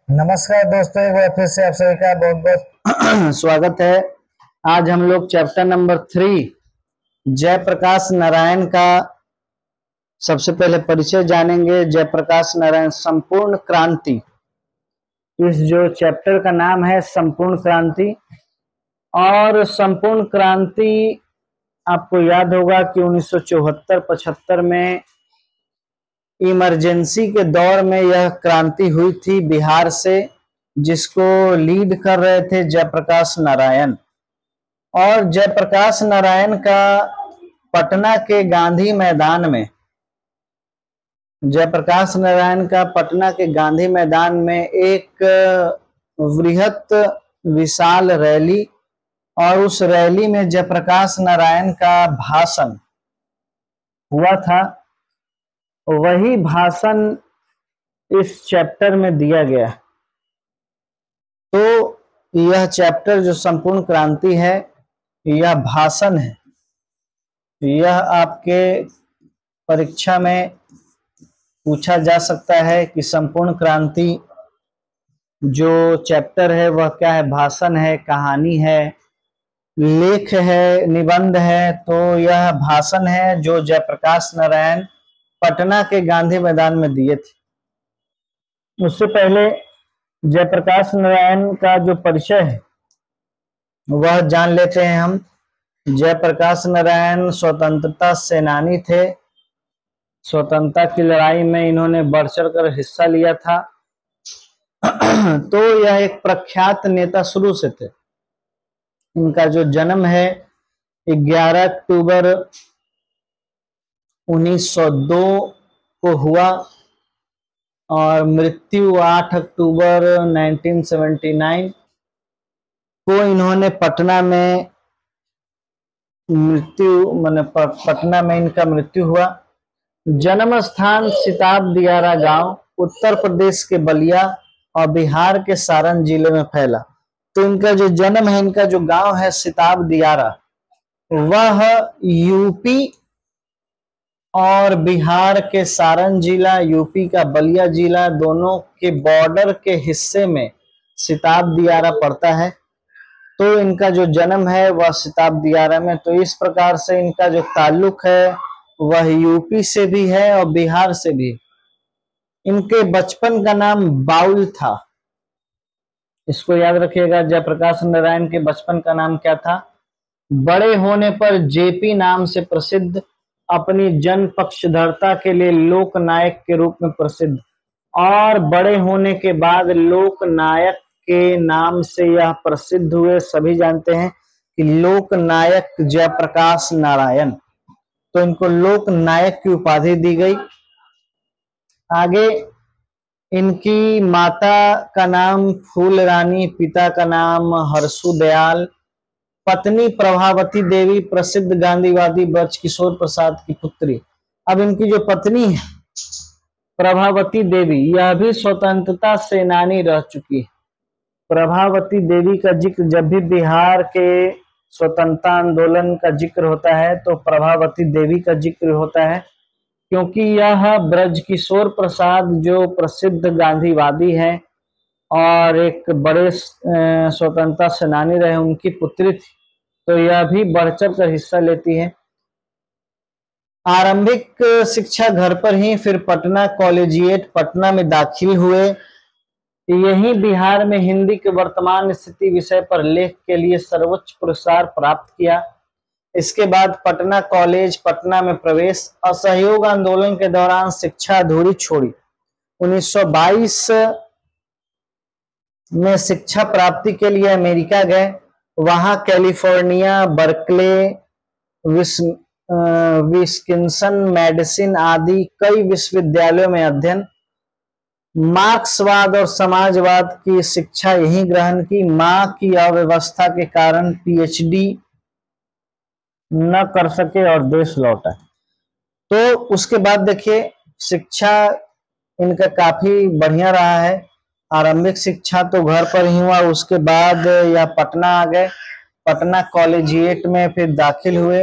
नमस्कार दोस्तों, एक बार फिर से आप सभी का बहुत बहुत स्वागत है। आज हम लोग चैप्टर नंबर 3 जयप्रकाश नारायण का सबसे पहले परिचय जानेंगे। जयप्रकाश नारायण संपूर्ण क्रांति, इस जो चैप्टर का नाम है संपूर्ण क्रांति। और संपूर्ण क्रांति आपको याद होगा कि 1974-75 में इमरजेंसी के दौर में यह क्रांति हुई थी बिहार से, जिसको लीड कर रहे थे जयप्रकाश नारायण। और जयप्रकाश नारायण का पटना के गांधी मैदान में एक वृहत विशाल रैली, और उस रैली में जयप्रकाश नारायण का भाषण हुआ था। वही भाषण इस चैप्टर में दिया गया। तो यह चैप्टर जो संपूर्ण क्रांति है, यह भाषण है। यह आपके परीक्षा में पूछा जा सकता है कि संपूर्ण क्रांति जो चैप्टर है वह क्या है। भाषण है, कहानी है, लेख है, निबंध है। तो यह भाषण है जो जयप्रकाश नारायण पटना के गांधी मैदान में दिए थे। उससे पहले जयप्रकाश नारायण का जो परिचय है वह जान लेते हैं हम। जयप्रकाश नारायण स्वतंत्रता सेनानी थे। स्वतंत्रता की लड़ाई में इन्होंने बढ़ चढ़ कर हिस्सा लिया था। तो यह एक प्रख्यात नेता शुरू से थे। इनका जो जन्म है 11 अक्टूबर 1902 को हुआ और मृत्यु 8 अक्टूबर 1979 को इन्होंने पटना में इनका मृत्यु हुआ। जन्म स्थान सिताब दियारा गांव उत्तर प्रदेश के बलिया और बिहार के सारण जिले में फैला। तो इनका जो जन्म है, इनका जो गांव है सिताब दियारा, वह यूपी और बिहार के सारण जिला, यूपी का बलिया जिला, दोनों के बॉर्डर के हिस्से में सिताब दियारा पड़ता है। तो इनका जो जन्म है वह सिताब दियारा में। तो इस प्रकार से इनका जो ताल्लुक है वह यूपी से भी है और बिहार से भी। इनके बचपन का नाम बाउल था, इसको याद रखिएगा। जयप्रकाश नारायण के बचपन का नाम क्या था। बड़े होने पर जेपी नाम से प्रसिद्ध, अपनी जन पक्षधरता के लिए लोकनायक के रूप में प्रसिद्ध, और बड़े होने के बाद लोकनायक के नाम से यह प्रसिद्ध हुए। सभी जानते हैं कि लोकनायक जयप्रकाश नारायण, तो इनको लोकनायक की उपाधि दी गई। आगे इनकी माता का नाम फूल रानी, पिता का नाम हरसु दयाल, पत्नी प्रभावती देवी प्रसिद्ध गांधीवादी ब्रजकिशोर प्रसाद की पुत्री। अब इनकी जो पत्नी है प्रभावती देवी, यह भी स्वतंत्रता सेनानी रह चुकी है। प्रभावती देवी का जिक्र जब भी बिहार के स्वतंत्रता आंदोलन का जिक्र होता है तो प्रभावती देवी का जिक्र होता है, क्योंकि यह ब्रजकिशोर प्रसाद जो प्रसिद्ध गांधीवादी हैं और एक बड़े स्वतंत्रता सेनानी रहे, उनकी पुत्री थी। तो यह भी बढ़ चढ़ कर हिस्सा लेती है। आरंभिक शिक्षा घर पर ही, फिर पटना कॉलेजिएट पटना में दाखिल हुए। यही बिहार में हिंदी के वर्तमान स्थिति विषय पर लेख के लिए सर्वोच्च पुरस्कार प्राप्त किया। इसके बाद पटना कॉलेज पटना में प्रवेश। असहयोग आंदोलन के दौरान शिक्षा अधूरी छोड़ी। 1922 में शिक्षा प्राप्ति के लिए अमेरिका गए। वहां कैलिफोर्निया, बर्कले, विस्कन्सिन, मेडिसिन आदि कई विश्वविद्यालयों में अध्ययन। मार्क्सवाद और समाजवाद की शिक्षा यही ग्रहण की। मां की अव्यवस्था के कारण पीएचडी न कर सके और देश लौटा। तो उसके बाद देखिए शिक्षा इनका काफी बढ़िया रहा है। आरंभिक शिक्षा तो घर पर ही हुआ, उसके बाद यह पटना आ गए। पटना कॉलेजिएट में फिर दाखिल हुए।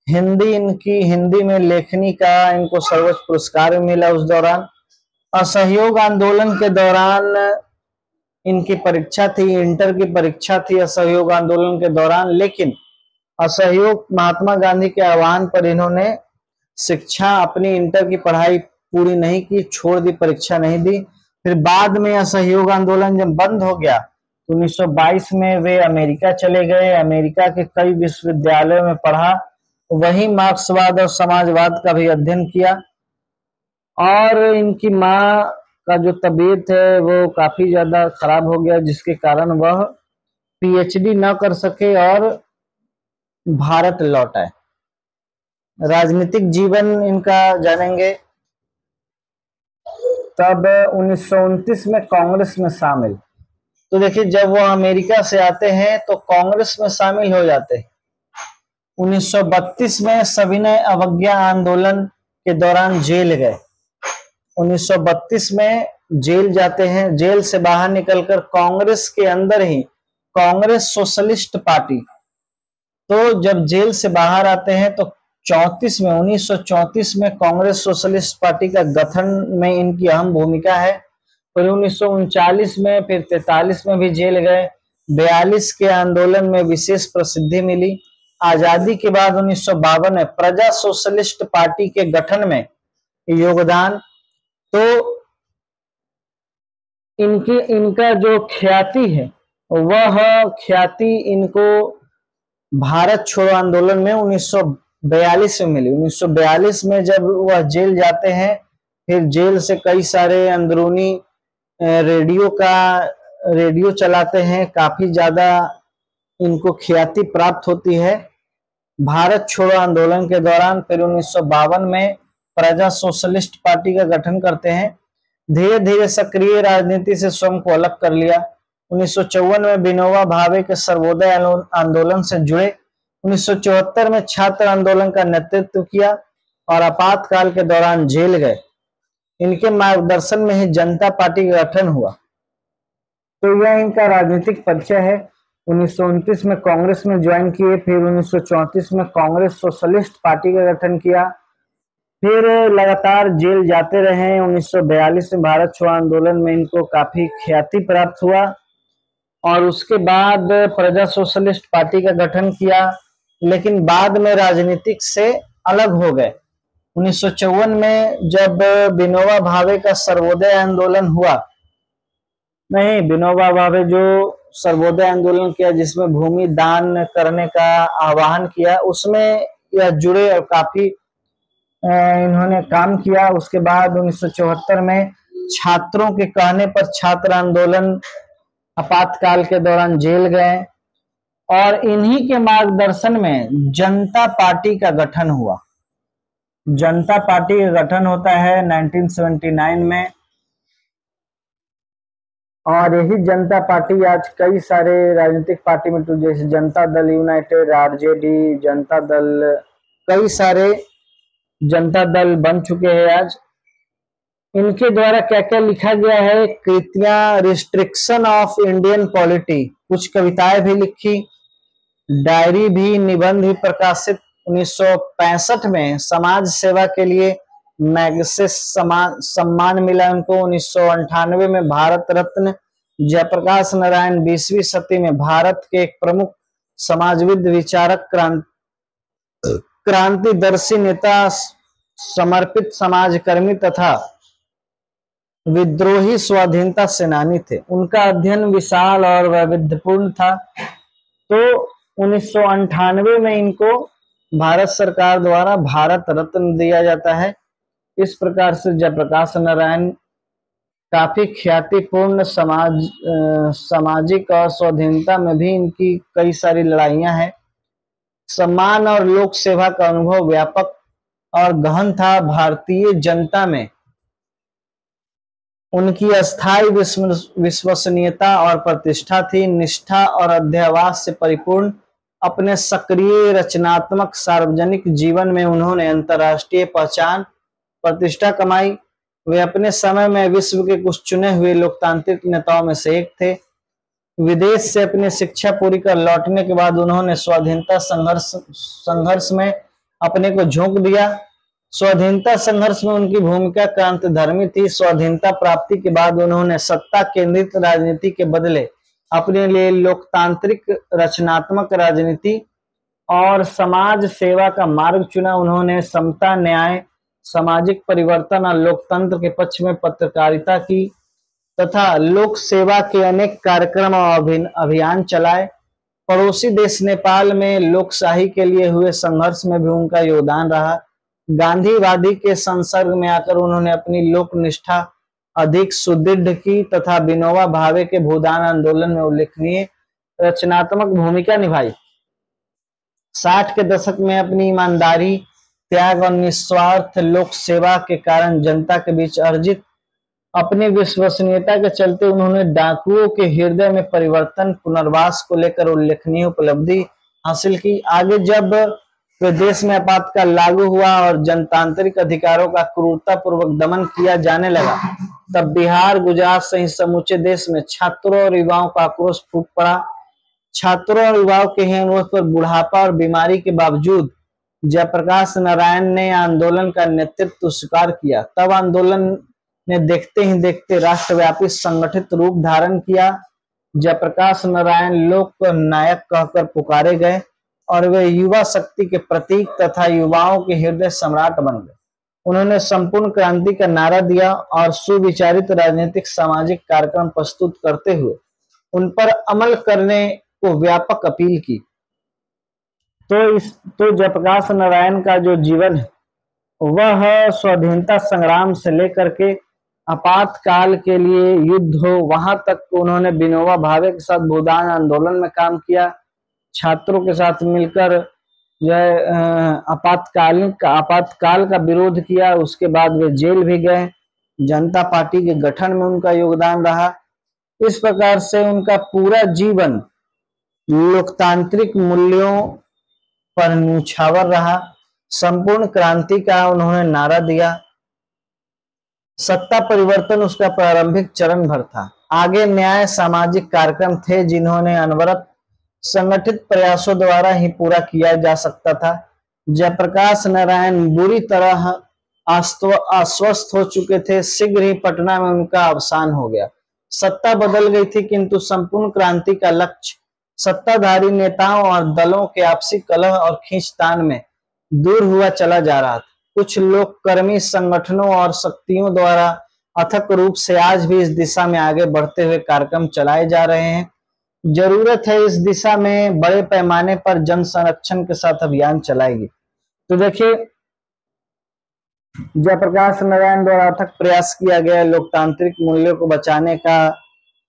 हिंदी में लेखनी का इनको सर्वोच्च पुरस्कार मिला उस दौरान। असहयोग आंदोलन के दौरान इनकी परीक्षा थी, इंटर की परीक्षा थी असहयोग आंदोलन के दौरान। लेकिन असहयोग महात्मा गांधी के आह्वान पर इन्होंने शिक्षा अपनी इंटर की पढ़ाई पूरी नहीं की, छोड़ दी, परीक्षा नहीं दी। फिर बाद में असहयोग आंदोलन जब बंद हो गया तो 1922 में वे अमेरिका चले गए। अमेरिका के कई विश्वविद्यालयों में पढ़ा, वहीं मार्क्सवाद और समाजवाद का भी अध्ययन किया। और इनकी माँ का जो तबीयत है वो काफी ज्यादा खराब हो गया, जिसके कारण वह पीएचडी न कर सके और भारत लौट आए। राजनीतिक जीवन इनका जानेंगे। तब 1929 में कांग्रेस में शामिल। तो देखिए, जब वो अमेरिका से आते हैं तो कांग्रेस में शामिल हो जाते हैं। 1932 में सविनय अवज्ञा आंदोलन के दौरान जेल गए। 1932 में जेल जाते हैं। जेल से बाहर निकलकर कांग्रेस के अंदर ही कांग्रेस सोशलिस्ट पार्टी, तो जब जेल से बाहर आते हैं तो 1934 में कांग्रेस सोशलिस्ट पार्टी का गठन में इनकी अहम भूमिका है। फिर 1939 में, फिर 43 में भी जेल गए। 42 के आंदोलन में विशेष प्रसिद्धि मिली। आजादी के बाद 1952 में प्रजा सोशलिस्ट पार्टी के गठन में योगदान। तो इनका जो ख्याति है वह ख्याति इनको भारत छोड़ो आंदोलन में 1942 में मिली। 1942 में जब वह जेल जाते हैं, फिर जेल से कई सारे अंदरूनी रेडियो चलाते हैं, काफी ज्यादा इनको ख्याति प्राप्त होती है भारत छोड़ो आंदोलन के दौरान। फिर 1952 में प्रजा सोशलिस्ट पार्टी का गठन करते हैं। धीरे धीरे सक्रिय राजनीति से स्वयं को अलग कर लिया। 1954 में विनोबा भावे के सर्वोदय आंदोलन से जुड़े। 1974 में छात्र आंदोलन का नेतृत्व किया और आपातकाल के दौरान जेल गए। इनके मार्गदर्शन में ही जनता पार्टी का गठन हुआ। तो यह इनका राजनीतिक परिचय है। 1929 में कांग्रेस में ज्वाइन किए, फिर 1934 में कांग्रेस सोशलिस्ट पार्टी का गठन किया, फिर लगातार जेल जाते रहे। 1942 में भारत छोड़ो आंदोलन में इनको काफी ख्याति प्राप्त हुआ और उसके बाद प्रजा सोशलिस्ट पार्टी का गठन किया, लेकिन बाद में राजनीतिक से अलग हो गए। 1954 में जब विनोबा भावे का सर्वोदय आंदोलन हुआ, नहीं, विनोबा भावे जो सर्वोदय आंदोलन किया जिसमें भूमि दान करने का आह्वान किया, उसमें यह जुड़े और काफी इन्होंने काम किया। उसके बाद 1974 में छात्रों के कहने पर छात्र आंदोलन, आपातकाल के दौरान जेल गए और इन्हीं के मार्गदर्शन में जनता पार्टी का गठन हुआ। जनता पार्टी का गठन होता है 1979 में और यही जनता पार्टी आज कई सारे राजनीतिक पार्टी में, तो जैसे जनता दल यूनाइटेड, आरजेडी, जनता दल, कई सारे जनता दल बन चुके हैं आज। इनके द्वारा क्या क्या लिखा गया है, कृतियां, रिस्ट्रिक्शन ऑफ इंडियन पॉलिटी, कुछ कविताएं भी लिखी, डायरी भी, निबंध भी प्रकाशित। 1965 में समाज सेवा के लिए मैग्सेस सम्मान मिला उनको। 1998 में भारत रत्न जयप्रकाश नारायण 20वीं सदी में भारत के एक प्रमुख समाजविद, विचारक, क्रांतिदर्शी नेता, समर्पित समाजकर्मी तथा विद्रोही स्वाधीनता सेनानी थे। उनका अध्ययन विशाल और वैविध्यपूर्ण था। तो 1998 में इनको भारत सरकार द्वारा भारत रत्न दिया जाता है। इस प्रकार से जयप्रकाश नारायण काफी ख्यातिपूर्ण सामाजिक और स्वाधीनता में भी इनकी कई सारी लड़ाइयां हैं। सम्मान और लोक सेवा का अनुभव व्यापक और गहन था। भारतीय जनता में उनकी अस्थायी विश्वसनीयता और प्रतिष्ठा थी। निष्ठा और अध्यावास से परिपूर्ण अपने सक्रिय रचनात्मक सार्वजनिक जीवन में उन्होंने अंतर्राष्ट्रीय पहचान, प्रतिष्ठा कमाई। वे अपने समय में विश्व के कुछ चुने हुए लोकतांत्रिक नेताओं में से एक थे। विदेश से अपनी शिक्षा पूरी कर लौटने के बाद उन्होंने स्वाधीनता संघर्ष में अपने को झोंक दिया। स्वाधीनता संघर्ष में उनकी भूमिका क्रांतिधर्मी थी। स्वाधीनता प्राप्ति के बाद उन्होंने सत्ता केंद्रित राजनीति के बदले अपने लिए लोकतांत्रिक रचनात्मक राजनीति और समाज सेवा का मार्ग चुना। उन्होंने समता, न्याय, सामाजिक परिवर्तन और लोकतंत्र के पक्ष में पत्रकारिता की तथा लोक सेवा के अनेक कार्यक्रम और अभियान चलाए। पड़ोसी देश नेपाल में लोकशाही के लिए हुए संघर्ष में भी उनका योगदान रहा। गांधीवादी के संसर्ग में आकर उन्होंने अपनी लोक निष्ठा अधिक सुदृढ़ की तथा विनोबा भावे के भूदान आंदोलन में उल्लेखनीय रचनात्मक भूमिका निभाई। 60 के दशक में अपनी ईमानदारी, त्याग और निस्वार्थ लोक सेवा के कारण जनता के बीच अर्जित अपनी विश्वसनीयता के चलते उन्होंने डाकुओं के हृदय में परिवर्तन, पुनर्वास को लेकर उल्लेखनीय उपलब्धि हासिल की। आगे जब देश में आपातकाल लागू हुआ और जनतांत्रिक अधिकारों का क्रूरतापूर्वक दमन किया जाने लगा, तब बिहार, गुजरात सहित समूचे देश में छात्रों और युवाओं का आक्रोश फूट पड़ा। छात्रों और युवाओं के ही अनुरोध पर बुढ़ापा और बीमारी के बावजूद जयप्रकाश नारायण ने आंदोलन का नेतृत्व स्वीकार किया। तब आंदोलन ने देखते ही देखते राष्ट्रव्यापी संगठित रूप धारण किया। जयप्रकाश नारायण लोक नायक कहकर पुकारे गए और वे युवा शक्ति के प्रतीक तथा युवाओं के हृदय सम्राट बन गए। उन्होंने संपूर्ण क्रांति का नारा दिया और सुविचारित राजनीतिक सामाजिक कार्यक्रम प्रस्तुत करते हुए उन पर अमल करने को व्यापक अपील की। तो जयप्रकाश नारायण का जो जीवन है वह स्वाधीनता संग्राम से लेकर के आपातकाल के लिए युद्ध हो वहां तक उन्होंने विनोबा भावे के साथ भूदान आंदोलन में काम किया। छात्रों के साथ मिलकर जो आपातकाल का विरोध किया। उसके बाद वे जेल भी गए। जनता पार्टी के गठन में उनका योगदान रहा। इस प्रकार से उनका पूरा जीवन लोकतांत्रिक मूल्यों पर न्यौछावर रहा। संपूर्ण क्रांति का उन्होंने नारा दिया। सत्ता परिवर्तन उसका प्रारंभिक चरण भर था। आगे न्याय, सामाजिक कार्यक्रम थे जिन्होंने अनवरत संगठित प्रयासों द्वारा ही पूरा किया जा सकता था। जयप्रकाश नारायण बुरी तरह अस्वस्थ हो चुके थे। शीघ्र ही पटना में उनका अवसान हो गया। सत्ता बदल गई थी किंतु संपूर्ण क्रांति का लक्ष्य सत्ताधारी नेताओं और दलों के आपसी कलह और खींचतान में दूर हुआ चला जा रहा था। कुछ लोक कर्मी संगठनों और शक्तियों द्वारा अथक रूप से आज भी इस दिशा में आगे बढ़ते हुए कार्यक्रम चलाए जा रहे हैं। जरूरत है इस दिशा में बड़े पैमाने पर जन संरक्षण के साथ अभियान चलाएगी। तो देखिए, जयप्रकाश नारायण द्वारा अथक प्रयास किया गया लोकतांत्रिक मूल्यों को बचाने का,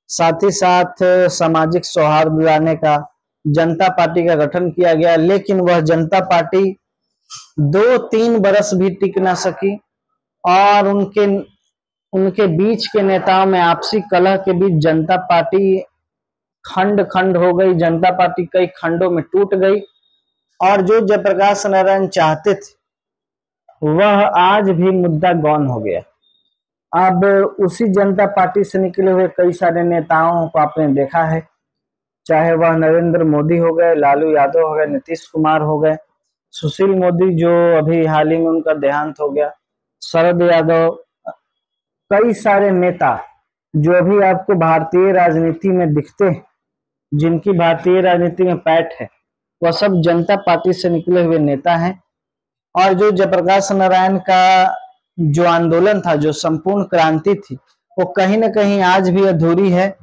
साथ ही साथ सामाजिक सौहार्द लाने का। जनता पार्टी का गठन किया गया, लेकिन वह जनता पार्टी 2-3 बरस भी टिक ना सकी और उनके बीच के नेताओं में आपसी कलह के बीच जनता पार्टी खंड खंड हो गई। जनता पार्टी कई खंडों में टूट गई और जो जयप्रकाश नारायण चाहते थे वह आज भी मुद्दा गौन हो गया। अब उसी जनता पार्टी से निकले हुए कई सारे नेताओं को आपने देखा है, चाहे वह नरेंद्र मोदी हो गए, लालू यादव हो गए, नीतीश कुमार हो गए, सुशील मोदी जो अभी हाल ही में उनका देहांत हो गया, शरद यादव, कई सारे नेता जो अभी आपको भारतीय राजनीति में दिखते हैं, जिनकी भारतीय राजनीति में पैठ है, वह सब जनता पार्टी से निकले हुए नेता हैं। और जो जयप्रकाश नारायण का जो आंदोलन था, जो संपूर्ण क्रांति थी, वो कहीं ना कहीं आज भी अधूरी है।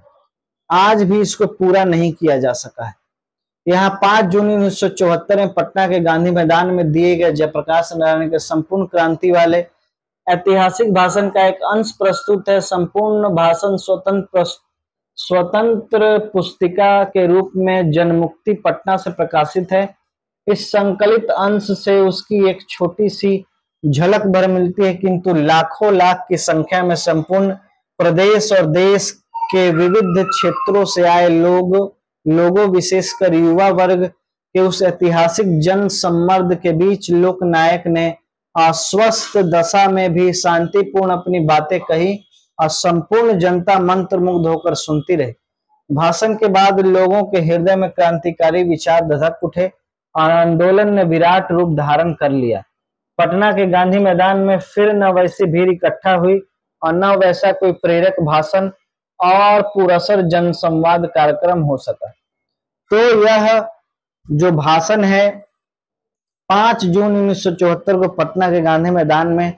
आज भी इसको पूरा नहीं किया जा सका है। यहाँ 5 जून 1974 में पटना के गांधी मैदान में दिए गए जयप्रकाश नारायण के संपूर्ण क्रांति वाले ऐतिहासिक भाषण का एक अंश प्रस्तुत है। संपूर्ण भाषण स्वतंत्र पुस्तिका के रूप में जनमुक्ति पटना से प्रकाशित है। इस संकलित अंश से उसकी एक छोटी सी झलक भर मिलती है, किंतु लाखों लाख की संख्या में संपूर्ण प्रदेश और देश के विविध क्षेत्रों से आए लोगों विशेषकर युवा वर्ग के उस ऐतिहासिक जन सम्मर्द के बीच लोकनायक ने अस्वस्थ दशा में भी शांतिपूर्ण अपनी बातें कही और संपूर्ण जनता मंत्रमुग्ध होकर सुनती रही। भाषण के बाद लोगों के हृदय में क्रांतिकारी विचार धधक उठे और आंदोलन ने विराट रूप धारण कर लिया। पटना के गांधी मैदान में फिर न वैसी भीड़ इकट्ठा हुई और न वैसा कोई प्रेरक भाषण और पुरस्कार जनसंवाद कार्यक्रम हो सका। तो यह जो भाषण है 5 जून 1974 को पटना के गांधी मैदान में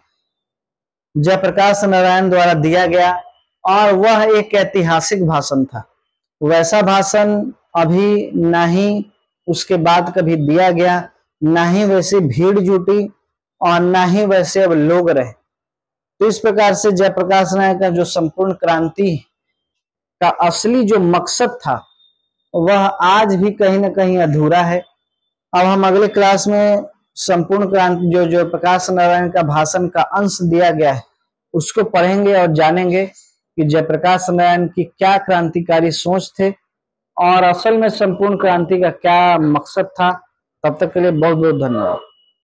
जयप्रकाश नारायण द्वारा दिया गया और वह एक ऐतिहासिक भाषण था। वैसा भाषण अभी ना ही उसके बाद कभी दिया गया, ना ही वैसी भीड़ जुटी और ना ही वैसे अब लोग रहे। तो इस प्रकार से जयप्रकाश नारायण का जो संपूर्ण क्रांति का असली जो मकसद था वह आज भी कहीं ना कहीं अधूरा है। अब हम अगले क्लास में संपूर्ण क्रांति जो प्रकाश नारायण का भाषण का अंश दिया गया है उसको पढ़ेंगे और जानेंगे कि जयप्रकाश नारायण की क्या क्रांतिकारी सोच थे और असल में संपूर्ण क्रांति का क्या मकसद था। तब तक के लिए बहुत बहुत धन्यवाद।